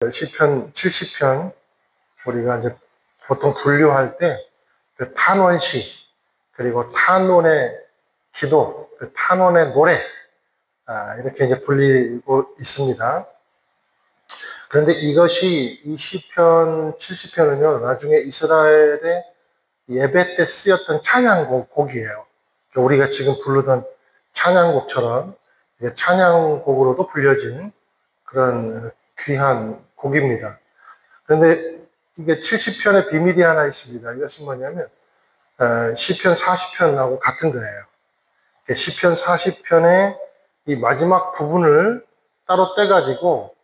시편 70편 우리가 이제 보통 분류할 때 그 탄원시 그리고 탄원의 기도, 그 탄원의 노래 이렇게 이제 불리고 있습니다. 그런데 이것이 이 시편 70편은요 나중에 이스라엘의 예배 때 쓰였던 찬양곡이에요. 우리가 지금 부르던 찬양곡처럼 찬양곡으로도 불려진 그런 귀한 곡입니다. 그런데 이게 70편의 비밀이 하나 있습니다. 이것은 뭐냐면 시편 40편하고 같은 거예요. 시편 40편의 이 마지막 부분을 따로 떼가지고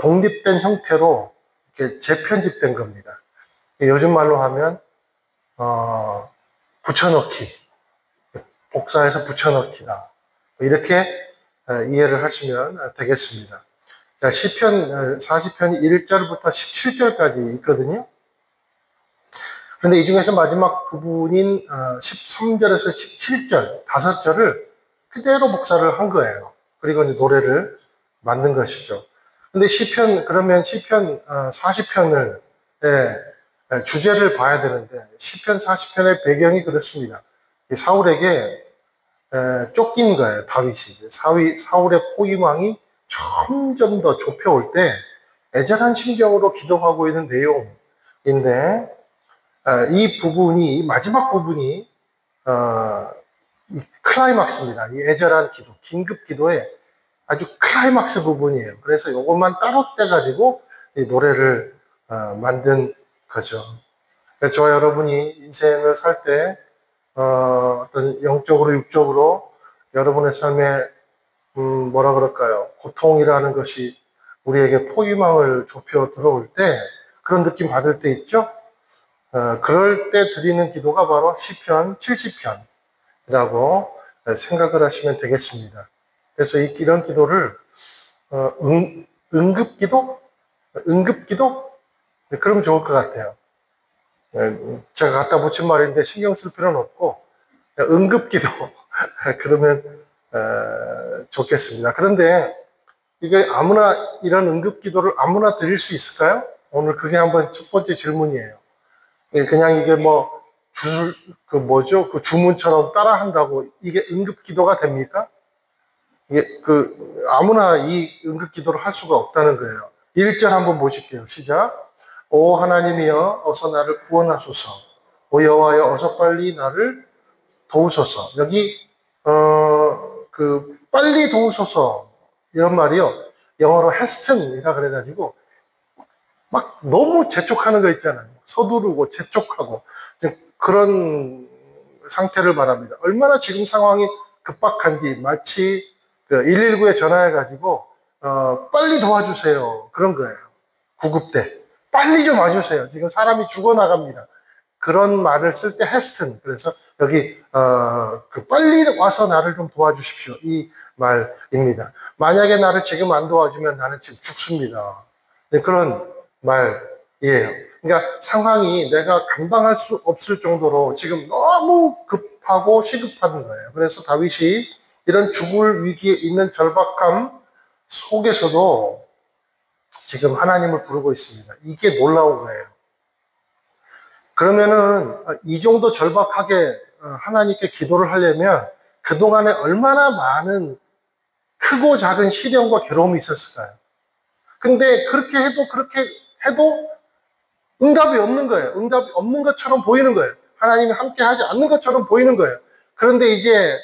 독립된 형태로 이렇게 재편집된 겁니다. 요즘 말로 하면 붙여넣기, 복사해서 붙여넣기다. 이렇게 이해를 하시면 되겠습니다. 자, 시편 40편이 1절부터 17절까지 있거든요. 그런데 이 중에서 마지막 부분인 13절에서 17절, 5절을 그대로 복사를 한 거예요. 그리고 이제 노래를 만든 것이죠. 근데 그러면 시편 40편을 주제를 봐야 되는데 시편 40편의 배경이 그렇습니다. 사울에게 쫓긴 거예요. 다윗이. 사울의 포위망이 점점 더 좁혀올 때 애절한 심정으로 기도하고 있는 내용인데 이 마지막 부분이 이 클라이막스입니다. 이 애절한 기도, 긴급 기도의 아주 클라이막스 부분이에요. 그래서 이것만 따로 떼가지고 이 노래를 만든 거죠. 그러니까 저와 여러분이 인생을 살 때 어떤 영적으로 육적으로 여러분의 삶에 뭐라 그럴까요? 고통이라는 것이 우리에게 포위망을 좁혀 들어올 때 그런 느낌 받을 때 있죠? 그럴 때 드리는 기도가 바로 시편 70편이라고 생각을 하시면 되겠습니다. 그래서 이런 기도를 응급기도? 응급기도? 그러면 좋을 것 같아요. 제가 갖다 붙인 말인데 신경 쓸 필요는 없고 응급기도 그러면 좋겠습니다. 그런데 이게 아무나 이런 응급기도를 아무나 드릴 수 있을까요? 오늘 그게 한번 첫 번째 질문이에요. 그냥 이게 그 주문처럼 따라 한다고 이게 응급기도가 됩니까? 이게 아무나 이 응급기도를 할 수가 없다는 거예요. 1절 한번 보실게요. 시작. 오 하나님이여 어서 나를 구원하소서. 오 여호와여 어서 빨리 나를 도우소서. 여기 빨리 도우소서 이런 말이요. 영어로 hasten이라 그래가지고 막 너무 재촉하는 거 있잖아요. 서두르고 재촉하고 그런 상태를 말합니다. 얼마나 지금 상황이 급박한지 마치 119에 전화해가지고 빨리 도와주세요. 그런 거예요. 구급대. 빨리 좀 와주세요. 지금 사람이 죽어나갑니다. 그런 말을 쓸 때 hasten. 그래서 여기 빨리 와서 나를 좀 도와주십시오. 이 말입니다. 만약에 나를 지금 안 도와주면 나는 지금 죽습니다. 그런 말이에요. 그러니까 상황이 내가 감당할 수 없을 정도로 지금 너무 급하고 시급한 거예요. 그래서 다윗이 이런 죽을 위기에 있는 절박함 속에서도 지금 하나님을 부르고 있습니다. 이게 놀라운 거예요. 그러면은 이 정도 절박하게 하나님께 기도를 하려면 그동안에 얼마나 많은 크고 작은 시련과 괴로움이 있었을까요? 근데 그렇게 해도 응답이 없는 거예요. 응답이 없는 것처럼 보이는 거예요. 하나님이 함께 하지 않는 것처럼 보이는 거예요. 그런데 이제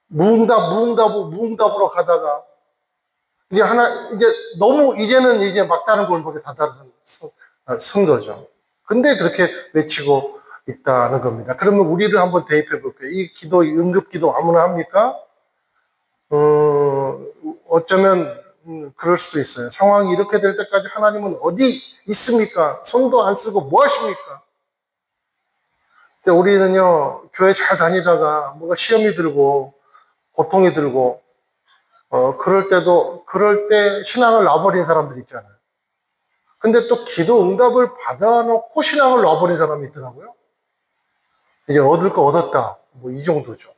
무응답으로 가다가 이제는 이제 막다른 골목에 다다른 거죠. 근데 그렇게 외치고 있다는 겁니다. 그러면 우리를 한번 대입해 볼게요. 이 응급기도 아무나 합니까? 어쩌면 그럴 수도 있어요. 상황이 이렇게 될 때까지 하나님은 어디 있습니까? 손도 안 쓰고 뭐 하십니까? 근데 우리는요, 교회 잘 다니다가 뭐가 시험이 들고 고통이 들고 그럴 때 신앙을 놔버린 사람들 있잖아요. 근데 또 기도 응답을 받아놓고 신앙을 놔버린 사람이 있더라고요. 이제 얻을 거 얻었다. 이 정도죠.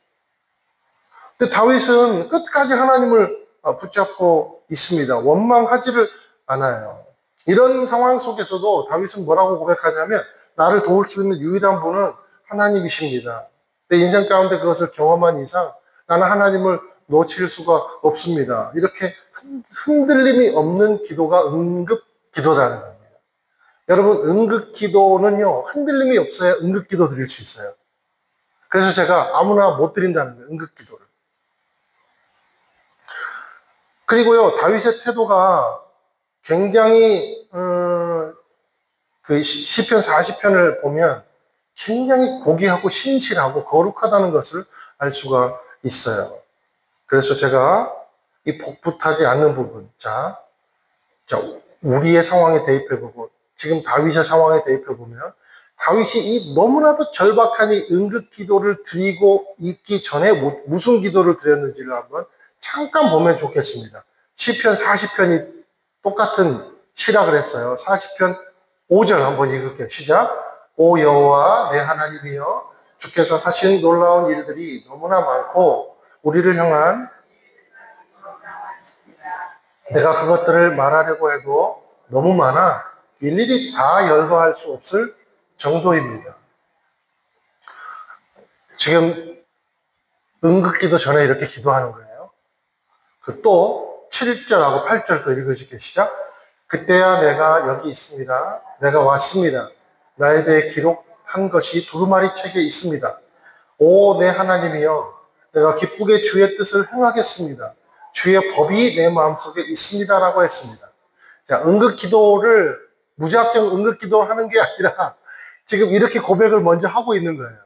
근데 다윗은 끝까지 하나님을 붙잡고 있습니다. 원망하지를 않아요. 이런 상황 속에서도 다윗은 뭐라고 고백하냐면 나를 도울 수 있는 유일한 분은 하나님이십니다. 내 인생 가운데 그것을 경험한 이상 나는 하나님을 놓칠 수가 없습니다. 이렇게 흔들림이 없는 기도가 응급 기도라는 겁니다. 여러분, 응급 기도는요, 흔들림이 없어야 응급 기도 드릴 수 있어요. 그래서 제가 아무나 못 드린다는 거예요, 응급 기도를. 그리고요, 다윗의 태도가 굉장히, 그 시편 40편을 보면 굉장히 고귀하고 신실하고 거룩하다는 것을 알 수가 있어요. 그래서 제가 이 복붙하지 않는 부분, 자, 우리의 상황에 대입해보고, 지금 다윗의 상황에 대입해보면, 다윗이 이 너무나도 절박한 이 응급 기도를 드리고 있기 전에 무슨 기도를 드렸는지를 한번 잠깐 보면 좋겠습니다. 시편 40편이 똑같은 시락을 했어요. 40편 5절 한번 읽을게요. 시작. 오 여호와 내 하나님이여, 주께서 하신 놀라운 일들이 너무나 많고 우리를 향한 내가 그것들을 말하려고 해도 너무 많아 일일이 다 열거할 수 없을 정도입니다. 지금 응급기도 전에 이렇게 기도하는 거예요. 또 7절하고 8절 거 읽으실게요. 시작. 그때야 내가 여기 있습니다. 내가 왔습니다. 나에 대해 기록한 것이 두루마리 책에 있습니다. 오 내 하나님이여, 내가 기쁘게 주의 뜻을 행하겠습니다. 주의 법이 내 마음속에 있습니다라고 했습니다. 자, 응급기도를 무작정 응급기도를 하는 게 아니라 지금 이렇게 고백을 먼저 하고 있는 거예요.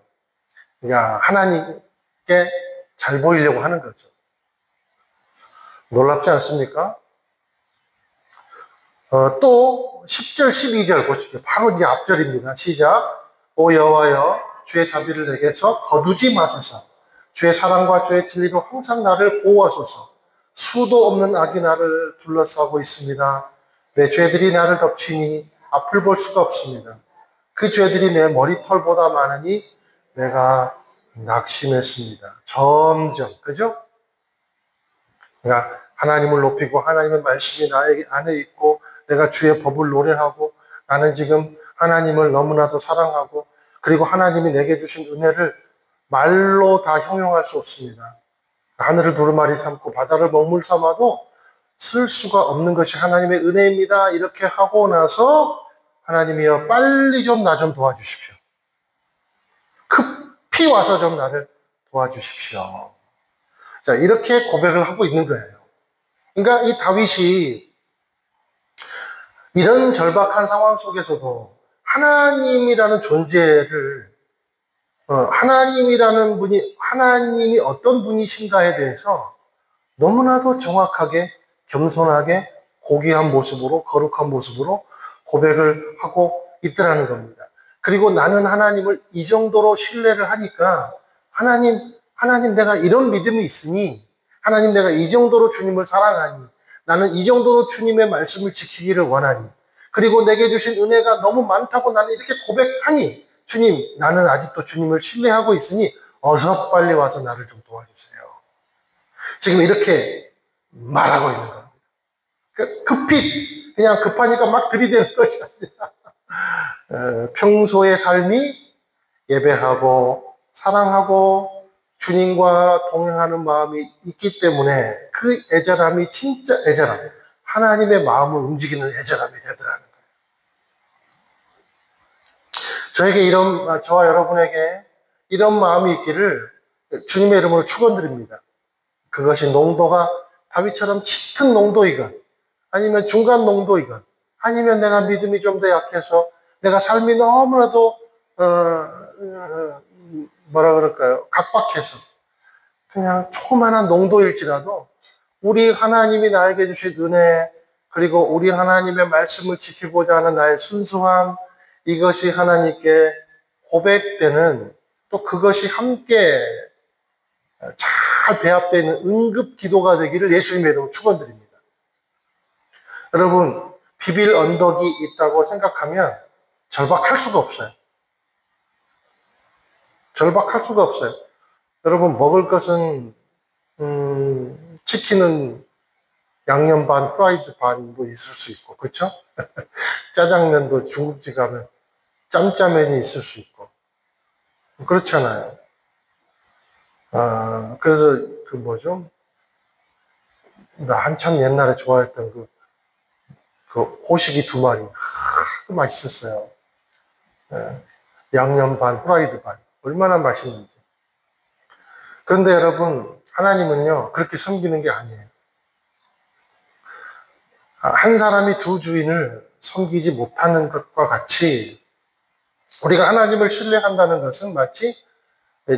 그러니까 하나님께 잘 보이려고 하는 거죠. 놀랍지 않습니까? 또 10절, 12절 보실게요. 바로 이제 앞절입니다. 시작. 오 여호와여, 주의 자비를 내게서 거두지 마소서. 주의 사랑과 주의 진리로 항상 나를 보호하소서. 수도 없는 악이 나를 둘러싸고 있습니다. 내 죄들이 나를 덮치니 앞을 볼 수가 없습니다. 그 죄들이 내 머리털보다 많으니 내가 낙심했습니다. 점점, 그죠? 그러니까 하나님을 높이고 하나님의 말씀이 나의 안에 있고 내가 주의 법을 노래하고 나는 지금 하나님을 너무나도 사랑하고 그리고 하나님이 내게 주신 은혜를 말로 다 형용할 수 없습니다. 하늘을 두루마리 삼고 바다를 먹물 삼아도 쓸 수가 없는 것이 하나님의 은혜입니다. 이렇게 하고 나서 하나님이여 빨리 좀 나 좀 도와주십시오. 급히 와서 좀 나를 도와주십시오. 자, 이렇게 고백을 하고 있는 거예요. 그러니까 이 다윗이 이런 절박한 상황 속에서도 하나님이라는 존재를 하나님이라는 분이 하나님이 어떤 분이신가에 대해서 너무나도 정확하게 겸손하게 고귀한 모습으로 거룩한 모습으로 고백을 하고 있더라는 겁니다. 그리고 나는 하나님을 이 정도로 신뢰를 하니까 하나님 내가 이런 믿음이 있으니 하나님 내가 이 정도로 주님을 사랑하니 나는 이 정도로 주님의 말씀을 지키기를 원하니 그리고 내게 주신 은혜가 너무 많다고 나는 이렇게 고백하니 주님 나는 아직도 주님을 신뢰하고 있으니 어서 빨리 와서 나를 좀 도와주세요. 지금 이렇게 말하고 있는 겁니다. 급히 그냥 급하니까 막 들이대는 것이 아니라 평소의 삶이 예배하고 사랑하고 주님과 동행하는 마음이 있기 때문에 그 애절함이 진짜 애절함, 하나님의 마음을 움직이는 애절함이 되더라는 거예요. 저와 여러분에게 이런 마음이 있기를 주님의 이름으로 축원드립니다. 그것이 농도가 다윗처럼 짙은 농도이건 아니면 중간 농도이건 아니면 내가 믿음이 좀 더 약해서 내가 삶이 너무나도 뭐라 그럴까요? 각박해서 그냥 조그마한 농도일지라도 우리 하나님이 나에게 주신 은혜 그리고 우리 하나님의 말씀을 지키고자 하는 나의 순수함 이것이 하나님께 고백되는 또 그것이 함께 잘 배합되어 있는 응급 기도가 되기를 예수님의 이름으로 축원드립니다. 여러분 비빌 언덕이 있다고 생각하면 절박할 수가 없어요. 절박할 수가 없어요. 여러분 먹을 것은 치킨은 양념 반, 프라이드 반도 있을 수 있고, 그렇죠? 짜장면도 중국집 가면 짬짜면이 있을 수 있고, 그렇잖아요. 그래서 그 뭐죠? 나 한참 옛날에 좋아했던 그 호식이 두 마리. 맛있었어요. 예. 양념 반, 프라이드 반. 얼마나 맛있는지. 그런데 여러분, 하나님은요, 그렇게 섬기는 게 아니에요. 한 사람이 두 주인을 섬기지 못하는 것과 같이 우리가 하나님을 신뢰한다는 것은 마치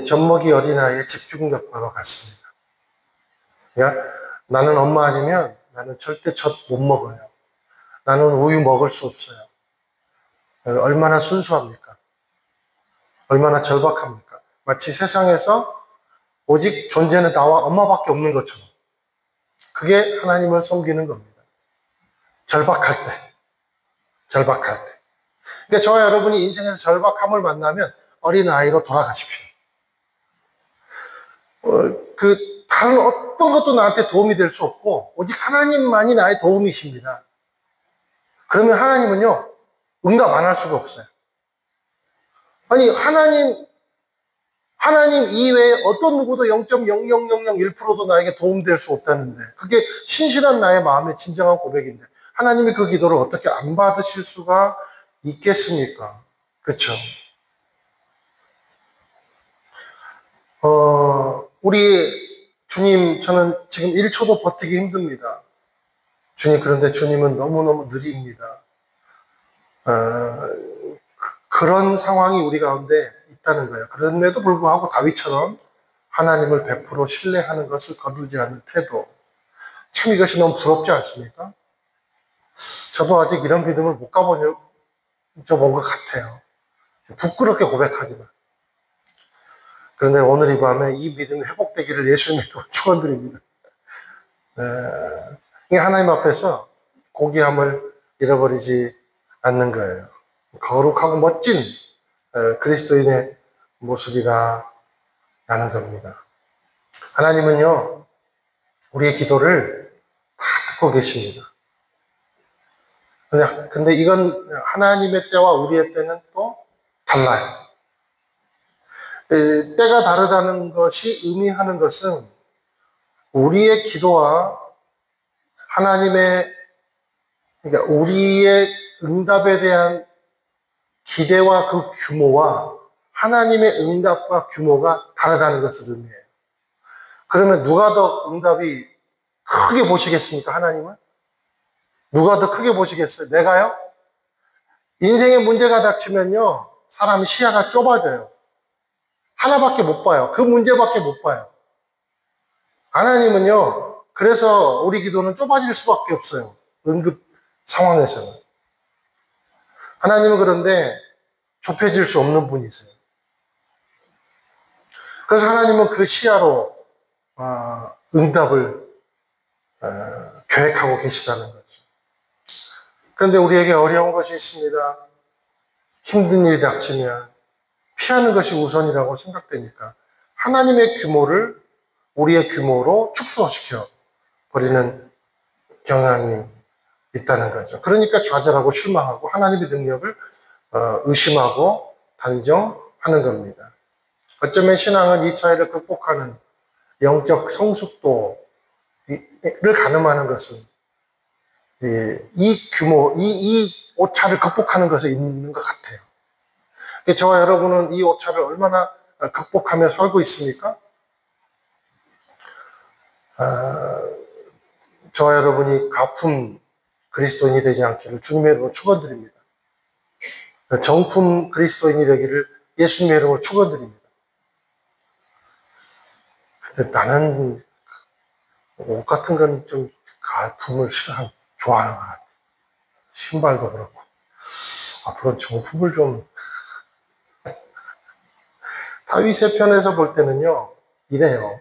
젖먹이 어린아이의 집중력과도 같습니다. 그러니까 나는 엄마 아니면 나는 절대 젖 못 먹어요. 나는 우유 먹을 수 없어요. 얼마나 순수합니까? 얼마나 절박합니까? 마치 세상에서 오직 존재는 나와 엄마밖에 없는 것처럼. 그게 하나님을 섬기는 겁니다. 절박할 때. 절박할 때. 그러니까 저와 여러분이 인생에서 절박함을 만나면 어린아이로 돌아가십시오. 다른 어떤 것도 나한테 도움이 될 수 없고 오직 하나님만이 나의 도움이십니다. 그러면 하나님은요, 응답 안 할 수가 없어요. 아니, 하나님 이외에 어떤 누구도 0.00001%도 나에게 도움될 수 없다는데, 그게 신실한 나의 마음의 진정한 고백인데, 하나님이 그 기도를 어떻게 안 받으실 수가 있겠습니까? 그렇죠? 우리 주님, 저는 지금 1초도 버티기 힘듭니다. 주님, 그런데 주님은 너무너무 느립니다. 그런 상황이 우리 가운데 있다는 거예요. 그럼에도 불구하고 다윗처럼 하나님을 100% 신뢰하는 것을 거두지 않는 태도. 참 이것이 너무 부럽지 않습니까? 저도 아직 이런 믿음을 못 가본 것 같아요. 부끄럽게 고백하지만. 그런데 오늘 이 밤에 이 믿음이 회복되기를 예수님의 이름으로 축원드립니다. 하나님 앞에서 고귀함을 잃어버리지 않는 거예요. 거룩하고 멋진 그리스도인의 모습이다라는 겁니다. 하나님은요, 우리의 기도를 다 듣고 계십니다. 근데 이건 하나님의 때와 우리의 때는 또 달라요. 때가 다르다는 것이 의미하는 것은 우리의 기도와 하나님의, 그러니까 우리의 응답에 대한 기대와 그 규모와 하나님의 응답과 규모가 다르다는 것을 의미해요. 그러면 누가 더 응답이 크게 보시겠습니까, 하나님은? 누가 더 크게 보시겠어요? 내가요? 인생에 문제가 닥치면요, 사람 시야가 좁아져요. 하나밖에 못 봐요. 그 문제밖에 못 봐요. 하나님은요, 그래서 우리 기도는 좁아질 수밖에 없어요. 응급 상황에서는. 하나님은 그런데 좁혀질 수 없는 분이세요. 그래서 하나님은 그 시야로 응답을 계획하고 계시다는 거죠. 그런데 우리에게 어려운 것이 있습니다. 힘든 일이 닥치면 피하는 것이 우선이라고 생각되니까 하나님의 규모를 우리의 규모로 축소시켜 버리는 경향이 있다는 거죠. 그러니까 좌절하고 실망하고 하나님의 능력을 의심하고 단정하는 겁니다. 어쩌면 신앙은 이 차이를 극복하는 영적 성숙도를 가늠하는 것은 이 규모, 이 오차를 극복하는 것에 있는 것 같아요. 저와 여러분은 이 오차를 얼마나 극복하며 살고 있습니까? 저와 여러분이 가품 그리스도인이 되지 않기를 주님의 이름으로 축원드립니다. 정품 그리스도인이 되기를 예수님의 이름으로 축원드립니다. 근데 나는 옷 같은 건 좀 가품을 좋아하는 것 같아요. 신발도 그렇고. 앞으로 정품을 좀. 다윗의 편에서 볼 때는요, 이래요.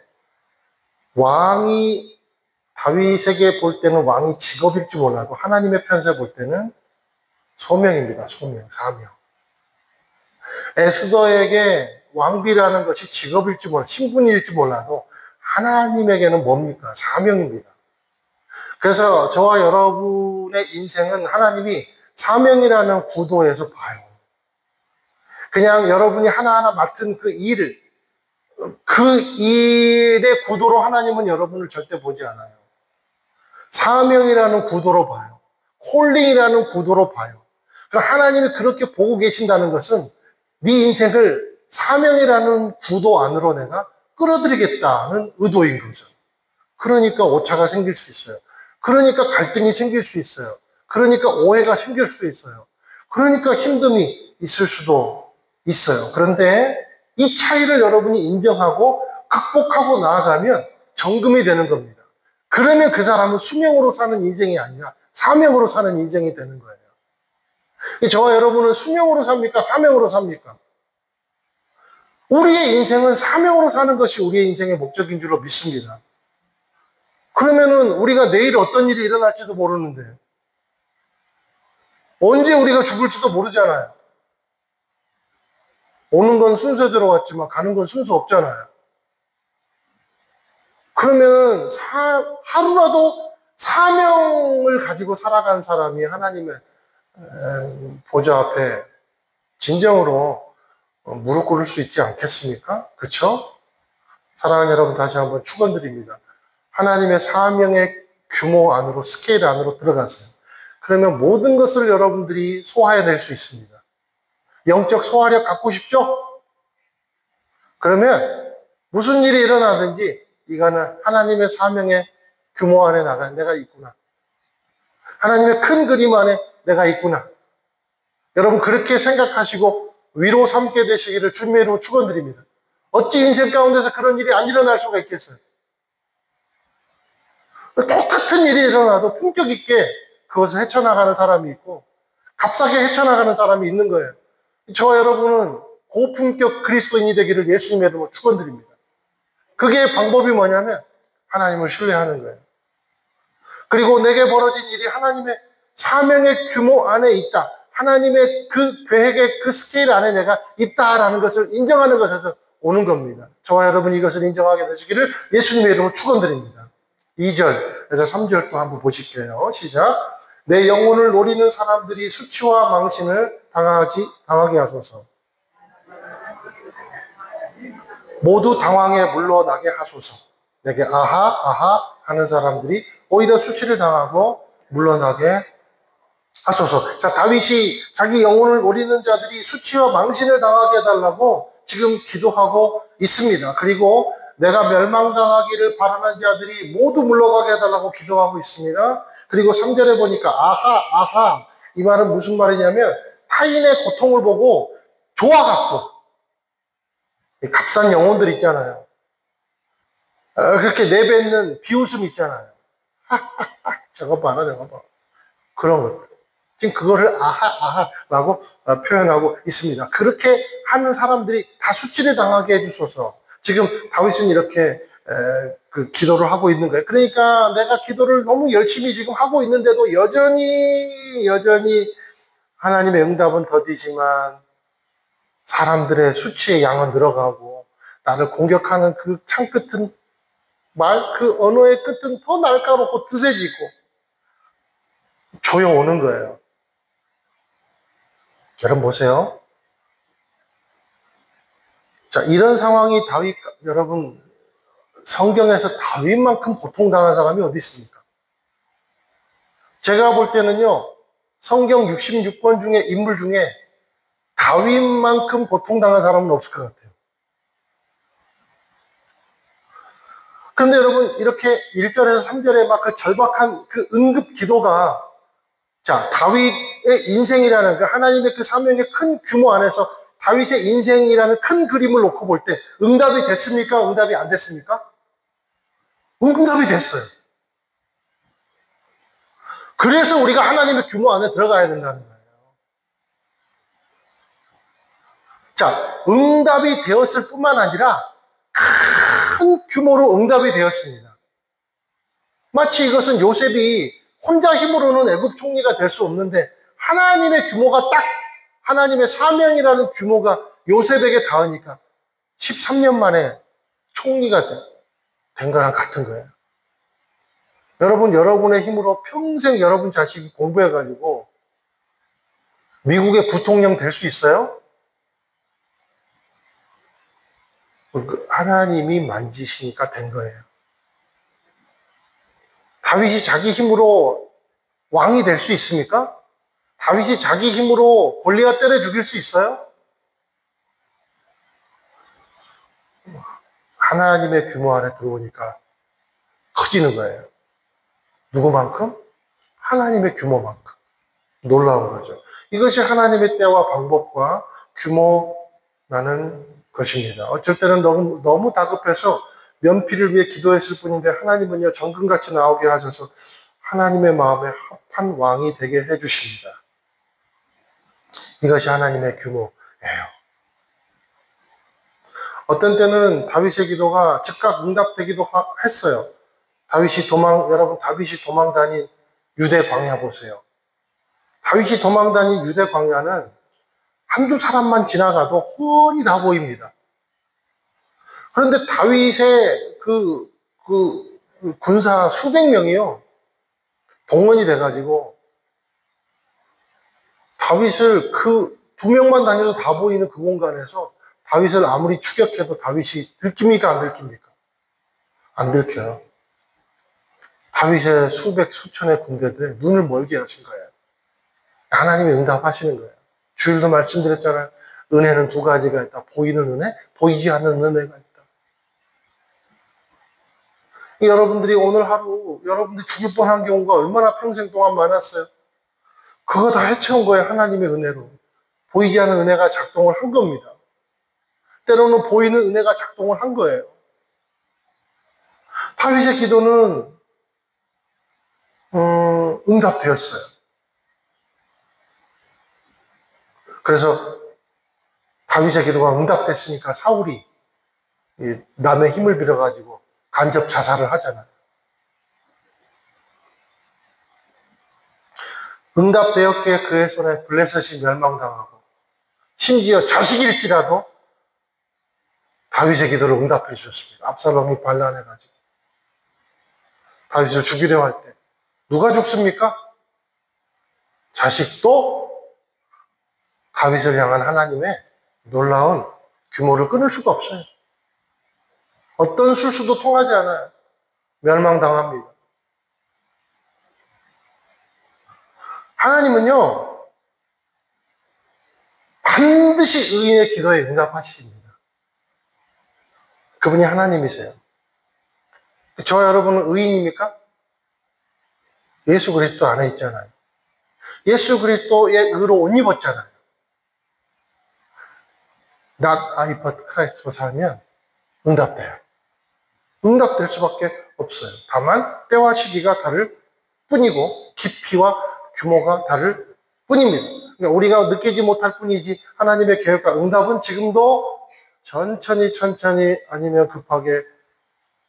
다윗에게 볼 때는 왕이 직업일지 몰라도 하나님의 편에서 볼 때는 소명입니다. 소명, 사명. 에스더에게 왕비라는 것이 직업일지 몰라도 신분일지 몰라도 하나님에게는 뭡니까? 사명입니다. 그래서 저와 여러분의 인생은 하나님이 사명이라는 구도에서 봐요. 그냥 여러분이 하나하나 맡은 그 일을, 그 일의 구도로 하나님은 여러분을 절대 보지 않아요. 사명이라는 구도로 봐요. 콜링이라는 구도로 봐요. 그럼 하나님이 그렇게 보고 계신다는 것은 네 인생을 사명이라는 구도 안으로 내가 끌어들이겠다는 의도인 거죠. 그러니까 오차가 생길 수 있어요. 그러니까 갈등이 생길 수 있어요. 그러니까 오해가 생길 수 있어요. 그러니까 힘듦이 있을 수도 있어요. 그런데 이 차이를 여러분이 인정하고 극복하고 나아가면 정금이 되는 겁니다. 그러면 그 사람은 수명으로 사는 인생이 아니라 사명으로 사는 인생이 되는 거예요. 저와 여러분은 수명으로 삽니까? 사명으로 삽니까? 우리의 인생은 사명으로 사는 것이 우리의 인생의 목적인 줄로 믿습니다. 그러면은 우리가 내일 어떤 일이 일어날지도 모르는데, 언제 우리가 죽을지도 모르잖아요. 오는 건 순서대로 왔지만 가는 건 순서 없잖아요. 그러면 하루라도 사명을 가지고 살아간 사람이 하나님의 보좌 앞에 진정으로 무릎 꿇을 수 있지 않겠습니까? 그렇죠? 사랑하는 여러분, 다시 한번 축원드립니다. 하나님의 사명의 규모 안으로, 스케일 안으로 들어가세요. 그러면 모든 것을 여러분들이 소화해낼 수 있습니다. 영적 소화력 갖고 싶죠? 그러면 무슨 일이 일어나든지 이거는 하나님의 사명의 규모 안에 나가 내가 있구나. 하나님의 큰 그림 안에 내가 있구나. 여러분 그렇게 생각하시고 위로 삼게 되시기를 주님의 이름으로 축원드립니다. 어찌 인생 가운데서 그런 일이 안 일어날 수가 있겠어요? 똑같은 일이 일어나도 품격 있게 그것을 헤쳐나가는 사람이 있고 값싸게 헤쳐나가는 사람이 있는 거예요. 저와 여러분은 고품격 그리스도인이 되기를 예수님의 이름으로 축원드립니다. 그게 방법이 뭐냐면 하나님을 신뢰하는 거예요. 그리고 내게 벌어진 일이 하나님의 사명의 규모 안에 있다. 하나님의 그 계획의 그 스케일 안에 내가 있다라는 것을 인정하는 것에서 오는 겁니다. 저와 여러분이 이것을 인정하게 되시기를 예수님의 이름으로 축원드립니다. 2절에서 3절 또 한번 보실게요. 시작. 내 영혼을 노리는 사람들이 수치와 망신을 당하게 하소서. 모두 당황에 물러나게 하소서. 내게 아하 아하 하는 사람들이 오히려 수치를 당하고 물러나게 하소서. 자, 다윗이 자기 영혼을 노리는 자들이 수치와 망신을 당하게 해달라고 지금 기도하고 있습니다. 그리고 내가 멸망당하기를 바라는 자들이 모두 물러가게 해달라고 기도하고 있습니다. 그리고 3절에 보니까 아하 아하, 이 말은 무슨 말이냐면 타인의 고통을 보고 좋아갖고, 값싼 영혼들 있잖아요. 그렇게 내뱉는 비웃음 있잖아요. 저거 봐라 저거 봐. 그런 것들. 지금 그거를 아하라고 표현하고 있습니다. 그렇게 하는 사람들이 다 수치를 당하게 해주소서. 지금 다윗은 이렇게 그 기도를 하고 있는 거예요. 그러니까 내가 기도를 너무 열심히 지금 하고 있는데도 여전히 하나님의 응답은 더디지만 사람들의 수치의 양은 늘어가고 나를 공격하는 그 창끝은 그 언어의 끝은 더 날카롭고 드세지고 조용 오는 거예요. 여러분 보세요. 자, 이런 상황이 여러분, 성경에서 다윗만큼 고통당한 사람이 어디 있습니까? 제가 볼 때는요, 성경 66권 중에 인물 중에 다윗만큼 고통당한 사람은 없을 것 같아요. 그런데 여러분, 이렇게 1절에서 3절에 막 그 절박한 그 응급 기도가, 자, 다윗의 인생이라는 그 하나님의 그 사명의 큰 규모 안에서 다윗의 인생이라는 큰 그림을 놓고 볼 때 응답이 됐습니까? 응답이 안 됐습니까? 응답이 됐어요. 그래서 우리가 하나님의 규모 안에 들어가야 된다는 거예요. 자, 응답이 되었을 뿐만 아니라 큰 규모로 응답이 되었습니다. 마치 이것은 요셉이 혼자 힘으로는 애굽 총리가 될 수 없는데 하나님의 규모가 딱, 하나님의 사명이라는 규모가 요셉에게 닿으니까 13년 만에 총리가 된 거랑 같은 거예요. 여러분, 여러분의 힘으로 평생 여러분 자식이 공부해가지고 미국의 부통령 될 수 있어요? 하나님이 만지시니까 된 거예요. 다윗이 자기 힘으로 왕이 될 수 있습니까? 다윗이 자기 힘으로 골리앗 때려 죽일 수 있어요? 하나님의 규모 아래 들어오니까 커지는 거예요. 누구만큼? 하나님의 규모만큼. 놀라운 거죠. 이것이 하나님의 때와 방법과 규모라는 것입니다. 어쩔 때는 너무 다급해서 면피를 위해 기도했을 뿐인데 하나님은요, 정금같이 나오게 하셔서 하나님의 마음에 합한 왕이 되게 해주십니다. 이것이 하나님의 규모예요. 어떤 때는 다윗의 기도가 즉각 응답되기도 했어요. 여러분, 다윗이 도망 다닌 유대 광야 보세요. 다윗이 도망 다닌 유대 광야는 한두 사람만 지나가도 훤히 다 보입니다. 그런데 다윗의 그 군사 수백 명이요, 동원이 돼가지고 다윗을 그 두 명만 다녀도 다 보이는 그 공간에서 다윗을 아무리 추격해도 다윗이 들킵니까? 안 들킵니까? 안 들켜요. 다윗의 수천의 군대들 눈을 멀게 하신 거예요. 하나님이 응답하시는 거예요. 주일도 말씀드렸잖아요. 은혜는 두 가지가 있다. 보이는 은혜, 보이지 않는 은혜가 있다. 여러분들이 오늘 하루 여러분들이 죽을 뻔한 경우가 얼마나 평생 동안 많았어요. 그거 다 헤쳐온 거예요. 하나님의 은혜로. 보이지 않는 은혜가 작동을 한 겁니다. 때로는 보이는 은혜가 작동을 한 거예요. 다윗의 기도는 응답되었어요. 그래서 다윗의 기도가 응답됐으니까 사울이 남의 힘을 빌어가지고 간접 자살을 하잖아요. 응답되었기에 그의 손에 블레셋이 멸망당하고 심지어 자식일지라도 다윗의 기도를 응답해 주셨습니다. 압살롬이 반란해가지고 다윗을 죽이려 할 때 누가 죽습니까? 자식도 다윗을 향한 하나님의 놀라운 규모를 끊을 수가 없어요. 어떤 술수도 통하지 않아요. 멸망당합니다. 하나님은요, 반드시 의인의 기도에 응답하십니다. 그분이 하나님이세요. 저 여러분은 의인입니까? 예수 그리스도 안에 있잖아요. 예수 그리스도의 의로 옷 입었잖아요. Not I but Christ로 살면 응답돼요. 응답될 수밖에 없어요. 다만 때와 시기가 다를 뿐이고 깊이와 규모가 다를 뿐입니다. 그러니까 우리가 느끼지 못할 뿐이지 하나님의 계획과 응답은 지금도 천천히 아니면 급하게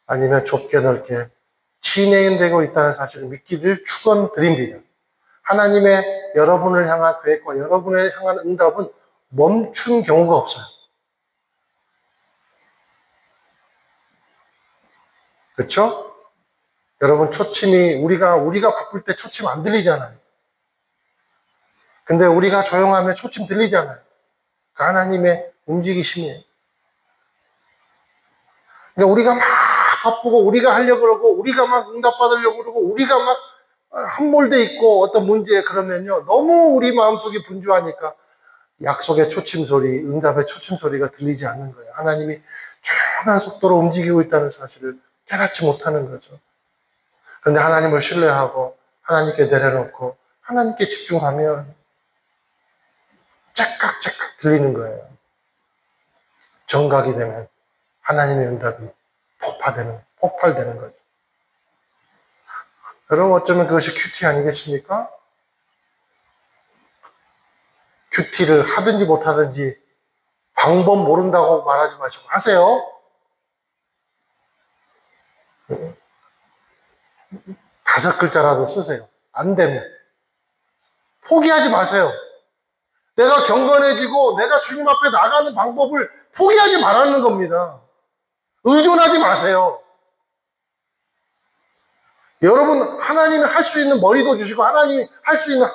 아니면 좁게 넓게 진행되고 있다는 사실을 믿기를 축원드립니다. 하나님의 여러분을 향한 계획과 여러분을 향한 응답은 멈춘 경우가 없어요. 그렇죠? 여러분, 초침이 우리가 바쁠 때 초침 안 들리잖아요. 근데 우리가 조용하면 초침 들리잖아요. 그 하나님의 움직이심이에요. 그러니까 우리가 막 바쁘고 우리가 하려고 그러고 우리가 막 응답받으려고 그러고 우리가 막 함몰돼 있고 어떤 문제에 그러면요, 너무 우리 마음속이 분주하니까 약속의 초침 소리, 응답의 초침 소리가 들리지 않는 거예요. 하나님이 조용한 속도로 움직이고 있다는 사실을 깨닫지 못하는 거죠. 그런데 하나님을 신뢰하고 하나님께 내려놓고 하나님께 집중하면 째깍 들리는 거예요. 정각이 되면 하나님의 응답이 폭발되는 거죠. 여러분, 어쩌면 그것이 큐티 아니겠습니까? 큐티를 하든지 못하든지 방법 모른다고 말하지 마시고 하세요. 다섯 글자라도 쓰세요. 안 되면. 포기하지 마세요. 내가 경건해지고 내가 주님 앞에 나가는 방법을 포기하지 말라는 겁니다. 의존하지 마세요. 여러분, 하나님이 할 수 있는 머리도 주시고 하나님이 할 수 있는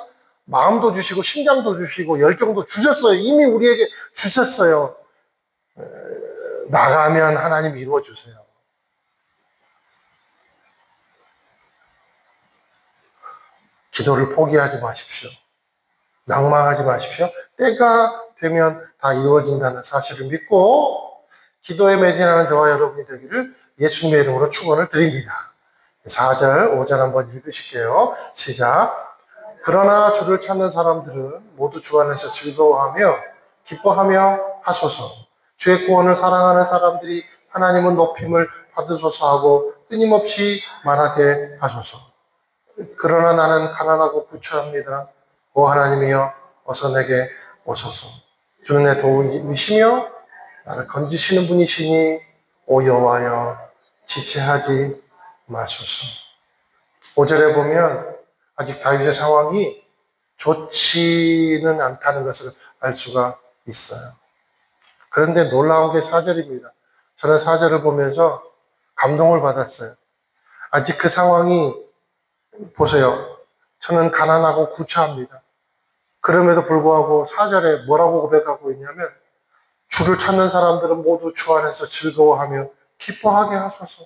마음도 주시고 심장도 주시고 열정도 주셨어요. 이미 우리에게 주셨어요. 나가면 하나님 이루어 주세요. 기도를 포기하지 마십시오. 낭망하지 마십시오. 때가 되면 다 이루어진다는 사실을 믿고 기도에 매진하는 저와 여러분이 되기를 예수님의 이름으로 축원을 드립니다. 4절, 5절 한번 읽으실게요. 시작. 그러나 주를 찾는 사람들은 모두 주 안에서 즐거워하며 기뻐하며 하소서. 주의 구원을 사랑하는 사람들이 하나님은 높임을 받으소서 하고 끊임없이 말하게 하소서. 그러나 나는 가난하고 구처합니다. 오 하나님이여 어서 내게 오소서. 주는 내 도움이시며 나를 건지시는 분이시니 오 여호와여 지체하지 마소서. 5절에 보면 아직 다윗의 상황이 좋지는 않다는 것을 알 수가 있어요. 그런데 놀라운 게 4절입니다. 저는 4절을 보면서 감동을 받았어요. 아직 그 상황이 보세요. 저는 가난하고 구차합니다. 그럼에도 불구하고 4절에 뭐라고 고백하고 있냐면 주를 찾는 사람들은 모두 주 안에서 즐거워하며 기뻐하게 하소서.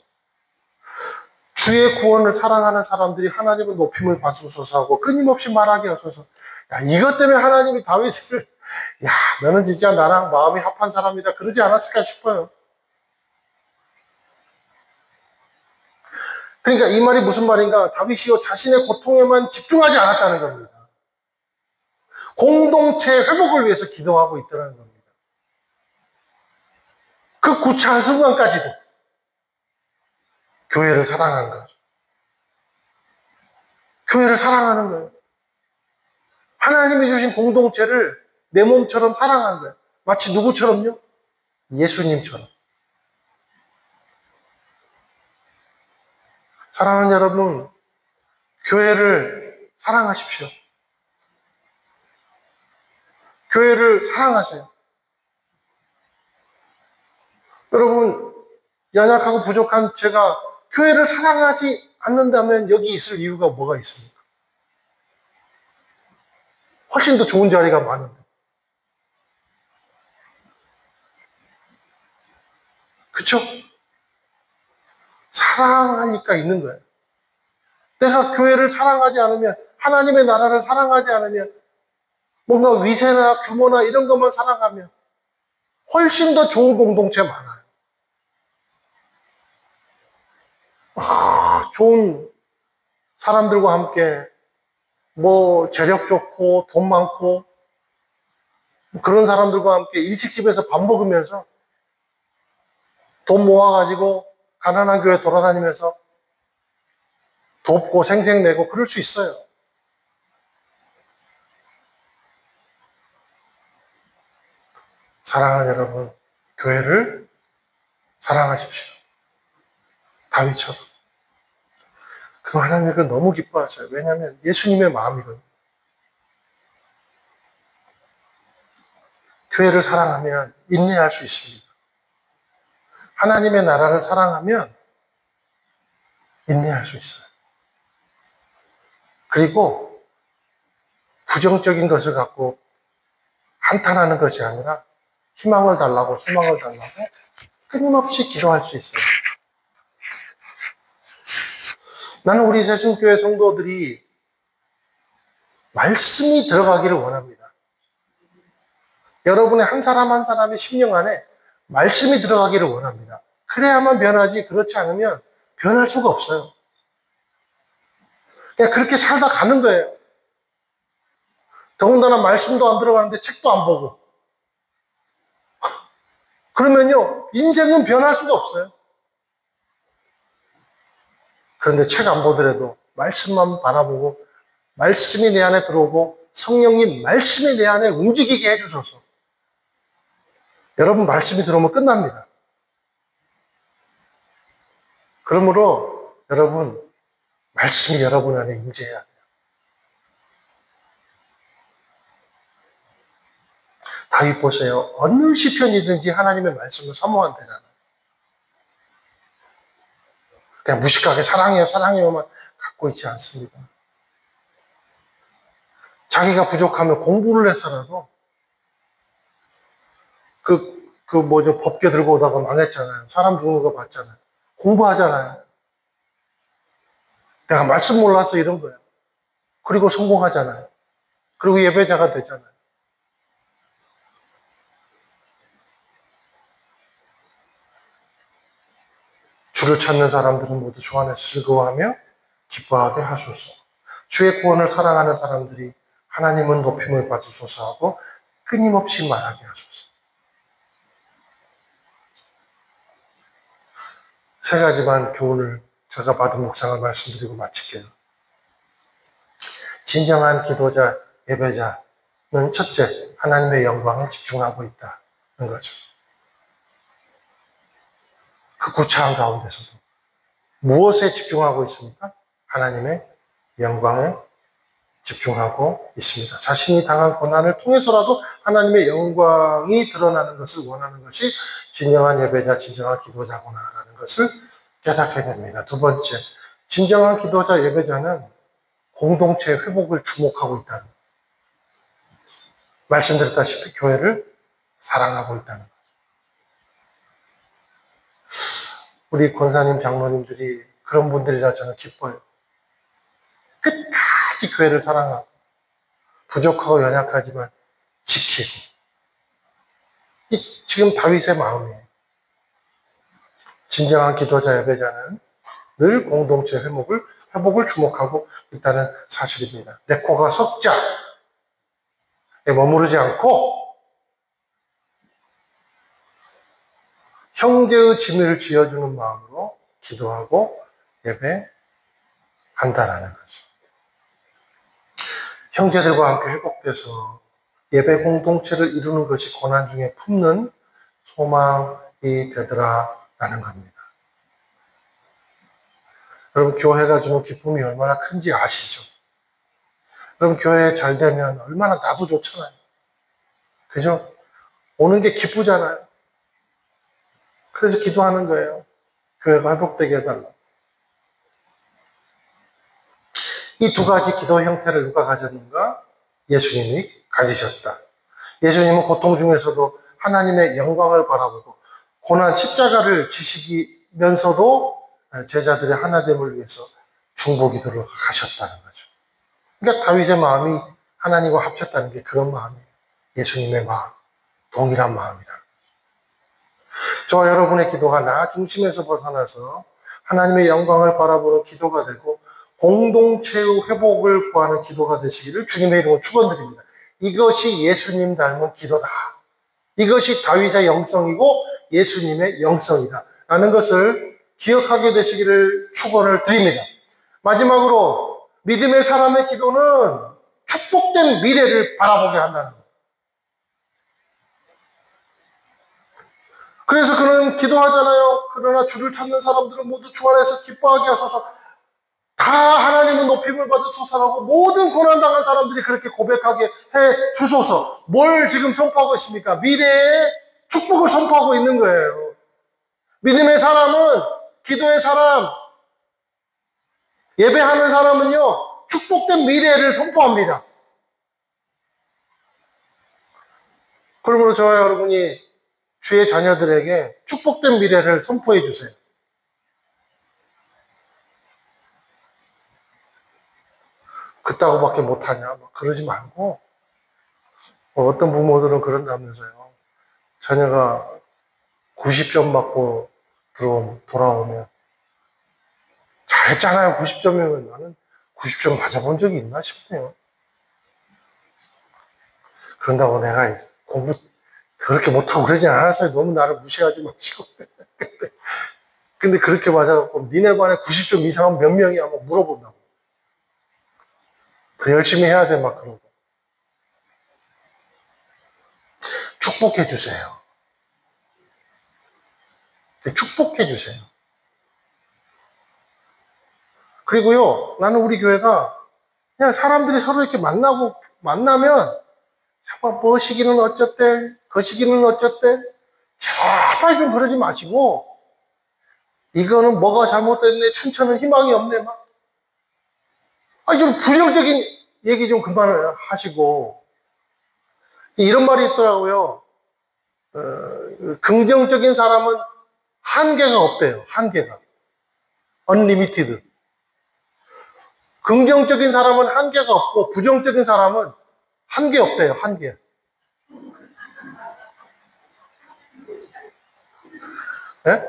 주의 구원을 사랑하는 사람들이 하나님의 높임을 받으소서 하고 끊임없이 말하게 하소서. 야, 이것 때문에 하나님이 다윗을 야, 너는 진짜 나랑 마음이 합한 사람이다 그러지 않았을까 싶어요. 그러니까 이 말이 무슨 말인가? 다윗이요 자신의 고통에만 집중하지 않았다는 겁니다. 공동체의 회복을 위해서 기도하고 있다는 겁니다. 그 구차한 순간까지도 교회를 사랑한 거죠. 교회를 사랑하는 거예요. 하나님이 주신 공동체를 내 몸처럼 사랑하는 거예요. 마치 누구처럼요? 예수님처럼. 사랑하는 여러분, 교회를 사랑하십시오. 교회를 사랑하세요. 여러분, 연약하고 부족한 제가 교회를 사랑하지 않는다면 여기 있을 이유가 뭐가 있습니까? 훨씬 더 좋은 자리가 많은데. 그쵸? 사랑하니까 있는 거예요. 내가 교회를 사랑하지 않으면, 하나님의 나라를 사랑하지 않으면, 뭔가 위세나 규모나 이런 것만 사랑하면 훨씬 더 좋은 공동체 많아요. 좋은 사람들과 함께 뭐 재력 좋고 돈 많고 그런 사람들과 함께 일식집에서 밥 먹으면서 돈 모아가지고 가난한 교회 돌아다니면서 돕고 생색내고 그럴 수 있어요. 사랑하는 여러분, 교회를 사랑하십시오. 다윗처럼. 그럼 하나님이 그걸 너무 기뻐하셔요. 왜냐하면 예수님의 마음이거든요. 교회를 사랑하면 인내할 수 있습니다. 하나님의 나라를 사랑하면 인내할 수 있어요. 그리고 부정적인 것을 갖고 한탄하는 것이 아니라 희망을 달라고 끊임없이 기도할 수 있어요. 나는 우리 새순교회 성도들이 말씀이 들어가기를 원합니다. 여러분의 한 사람 한 사람의 심령 안에 말씀이 들어가기를 원합니다. 그래야만 변하지 그렇지 않으면 변할 수가 없어요. 그냥 그렇게 살다 가는 거예요. 더군다나 말씀도 안 들어가는데 책도 안 보고 그러면요 인생은 변할 수가 없어요. 그런데 책 안 보더라도 말씀만 바라보고 말씀이 내 안에 들어오고 성령님 말씀이 내 안에 움직이게 해주셔서 여러분 말씀이 들어오면 끝납니다. 그러므로 여러분 말씀이 여러분 안에 임재해야 돼요. 다윗 보세요. 어느 시편이든지 하나님의 말씀을 사모한대잖아요. 그냥 무식하게 사랑해요 사랑해요만 갖고 있지 않습니다. 자기가 부족하면 공부를 해서라도 법계 들고 오다가 망했잖아요. 사람 죽는 거 봤잖아요. 공부하잖아요. 내가 말씀 몰라서 이런 거예요. 그리고 성공하잖아요. 그리고 예배자가 되잖아요. 주를 찾는 사람들은 모두 주 안에서 즐거워하며 기뻐하게 하소서. 주의 구원을 사랑하는 사람들이 하나님은 높임을 받으소서 하고 끊임없이 말하게 하소서. 세 가지만 교훈을 제가 받은 묵상을 말씀드리고 마칠게요. 진정한 기도자, 예배자는 첫째, 하나님의 영광에 집중하고 있다는 거죠. 그 구차한 가운데서도 무엇에 집중하고 있습니까? 하나님의 영광에 집중하고 있습니다. 자신이 당한 고난을 통해서라도 하나님의 영광이 드러나는 것을 원하는 것이 진정한 예배자, 진정한 기도자구나라는 것을 깨닫게 됩니다. 두 번째, 진정한 기도자, 예배자는 공동체의 회복을 주목하고 있다는 것. 말씀드렸다시피 교회를 사랑하고 있다는 것. 우리 권사님, 장로님들이 그런 분들이라 저는 기뻐요. 끝까지 교회를 사랑하고 부족하고 연약하지만 지키고. 이 지금 다윗의 마음이에요. 진정한 기도자, 예배자는 늘 공동체 회복을 주목하고 있다는 사실입니다. 내 코가 석자에 머무르지 않고 형제의 짐을 지어주는 마음으로 기도하고 예배한다라는 거죠. 형제들과 함께 회복돼서 예배 공동체를 이루는 것이 고난 중에 품는 소망이 되더라라는 겁니다. 여러분, 교회가 주는 기쁨이 얼마나 큰지 아시죠? 여러분, 교회 잘 되면 얼마나 나도 좋잖아요. 그죠? 오는 게 기쁘잖아요. 그래서 기도하는 거예요. 교회가 회복되게 해달라. 이 두 가지 기도 형태를 누가 가졌는가? 예수님이 가지셨다. 예수님은 고통 중에서도 하나님의 영광을 바라보고 고난 십자가를 지시면서도 제자들의 하나됨을 위해서 중보기도를 하셨다는 거죠. 그러니까 다윗의 마음이 하나님과 합쳤다는 게 그런 마음이에요. 예수님의 마음, 동일한 마음이라는 거죠. 저와 여러분의 기도가 나 중심에서 벗어나서 하나님의 영광을 바라보는 기도가 되고 공동체의 회복을 구하는 기도가 되시기를 주님의 이름으로 축원드립니다. 이것이 예수님 닮은 기도다. 이것이 다윗의 영성이고 예수님의 영성이다. 라는 것을 기억하게 되시기를 축원을 드립니다. 마지막으로 믿음의 사람의 기도는 축복된 미래를 바라보게 한다는 것. 그래서 그는 기도하잖아요. 그러나 주를 찾는 사람들은 모두 주 안에서 기뻐하게 하소서. 다 하나님은 높임을 받으소서라고 모든 고난당한 사람들이 그렇게 고백하게 해 주소서. 뭘 지금 선포하고 있습니까? 미래의 축복을 선포하고 있는 거예요. 믿음의 사람은, 기도의 사람, 예배하는 사람은요, 축복된 미래를 선포합니다. 그러므로 저와 여러분이 주의 자녀들에게 축복된 미래를 선포해 주세요. 그따구밖에 못하냐? 그러지 말고, 어떤 부모들은 그런다면서요. 자녀가 90점 받고 돌아오면, 잘했잖아요. 90점이면 나는 90점 맞아본 적이 있나 싶네요. 그런다고 내가 공부 그렇게 못하고 그러지 않았어요. 너무 나를 무시하지 마시고. 근데 그렇게 맞아갖고 니네 반에 90점 이상은 몇 명이야? 막 물어본다고. 더 열심히 해야 돼, 막 그러고. 축복해 주세요. 축복해 주세요. 그리고요, 나는 우리 교회가 그냥 사람들이 서로 이렇게 만나면, 뭐 시기는 어쨌대, 그 시기는 어쨌대, 제발 좀 그러지 마시고, 이거는 뭐가 잘못됐네, 춘천은 희망이 없네, 막. 아니, 좀 부정적인 얘기 좀 그만하시고. 이런 말이 있더라고요. 긍정적인 사람은 한계가 없대요. 한계가. unlimited. 긍정적인 사람은 한계가 없고 부정적인 사람은 한계 없대요. 한계. 네?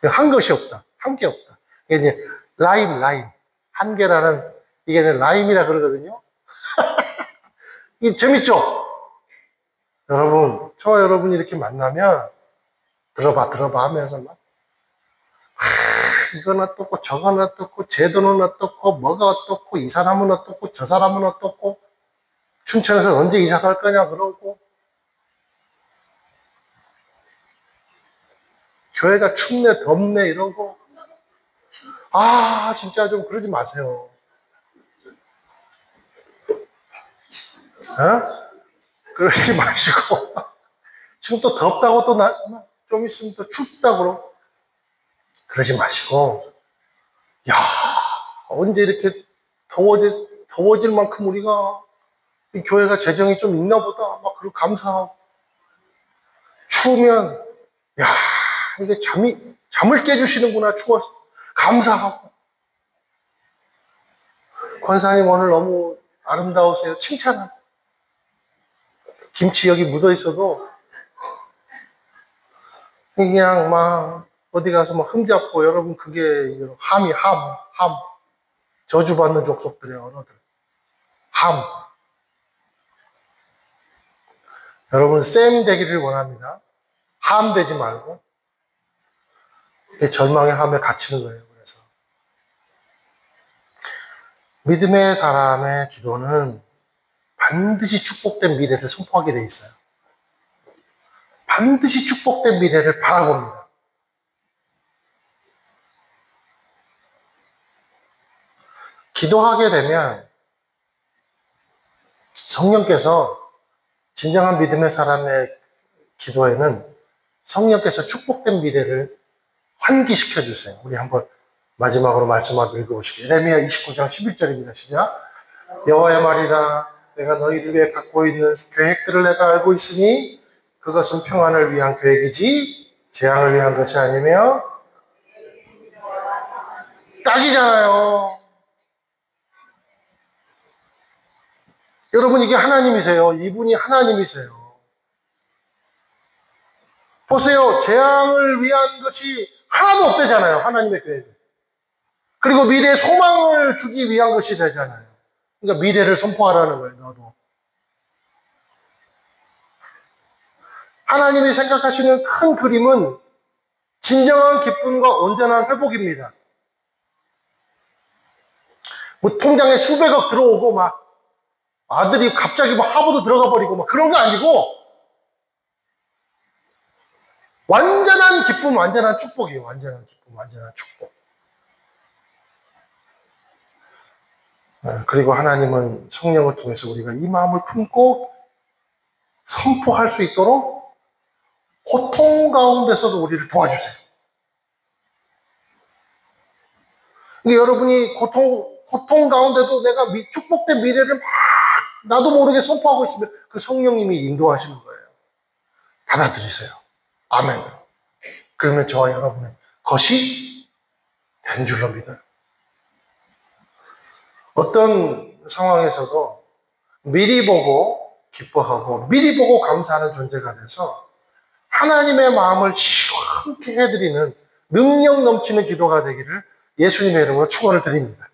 한 것이 없다. 한계 없다. 이게 이제 라임. 한계라는 이게 이제 라임이라 그러거든요. 이 재밌죠? 여러분, 저와 여러분이 이렇게 만나면 들어봐 하면서 막 이거는 어떻고 저거는 어떻고 제도는 어떻고 뭐가 어떻고 이 사람은 어떻고 저 사람은 어떻고 춘천에서 언제 이사 갈 거냐 그러고 교회가 춥네 덥네 이러고 진짜 좀 그러지 마세요. 그러지 마시고 지금 또 덥다고 또 좀 있으면 또 춥다고 그러지 마시고 언제 이렇게 더워질 만큼 우리가 이 교회가 재정이 좀 있나 보다 막 그리고 감사하고 추우면 이게 잠을 깨주시는구나 추워서 감사하고 권사님 오늘 너무 아름다우세요 칭찬하고 김치 여기 묻어 있어도 그냥 막 어디 가서 막 흠잡고 여러분 그게 함 저주받는 족속들의 언어들 함 여러분 쌤 되기를 원합니다. 함 되지 말고 절망의 함에 갇히는 거예요. 그래서 믿음의 사람의 기도는 반드시 축복된 미래를 선포하게 돼 있어요. 반드시 축복된 미래를 바라봅니다. 기도하게 되면 성령께서 진정한 믿음의 사람의 기도에는 성령께서 축복된 미래를 환기시켜 주세요. 우리 한번 마지막으로 말씀을 읽어보시죠. 예레미야 29장 11절입니다. 시작. 여호와의 말이다. 내가 너희를 위해 갖고 있는 계획들을 내가 알고 있으니 그것은 평안을 위한 계획이지 재앙을 위한 것이 아니며 딱이잖아요. 여러분 이게 하나님이세요. 이분이 하나님이세요. 보세요. 재앙을 위한 것이 하나도 없대잖아요. 하나님의 계획은. 그리고 미래의 소망을 주기 위한 것이 되잖아요. 그러니까 미래를 선포하라는 거예요. 너도. 하나님이 생각하시는 큰 그림은 진정한 기쁨과 온전한 회복입니다. 뭐 통장에 수백억 들어오고 막 아들이 갑자기 막 하버드 들어가 버리고 막 그런 거 아니고 완전한 기쁨, 완전한 축복이에요. 완전한 기쁨, 완전한 축복. 그리고 하나님은 성령을 통해서 우리가 이 마음을 품고 선포할 수 있도록 고통 가운데서도 우리를 도와주세요. 그러니까 여러분이 고통 가운데도 내가 축복된 미래를 막 나도 모르게 선포하고 있으면 그 성령님이 인도하시는 거예요. 받아들이세요. 아멘. 그러면 저와 여러분의 것이 된 줄로 믿어요. 어떤 상황에서도 미리 보고 기뻐하고 미리 보고 감사하는 존재가 돼서 하나님의 마음을 시원케 해드리는 능력 넘치는 기도가 되기를 예수님의 이름으로 축원을 드립니다.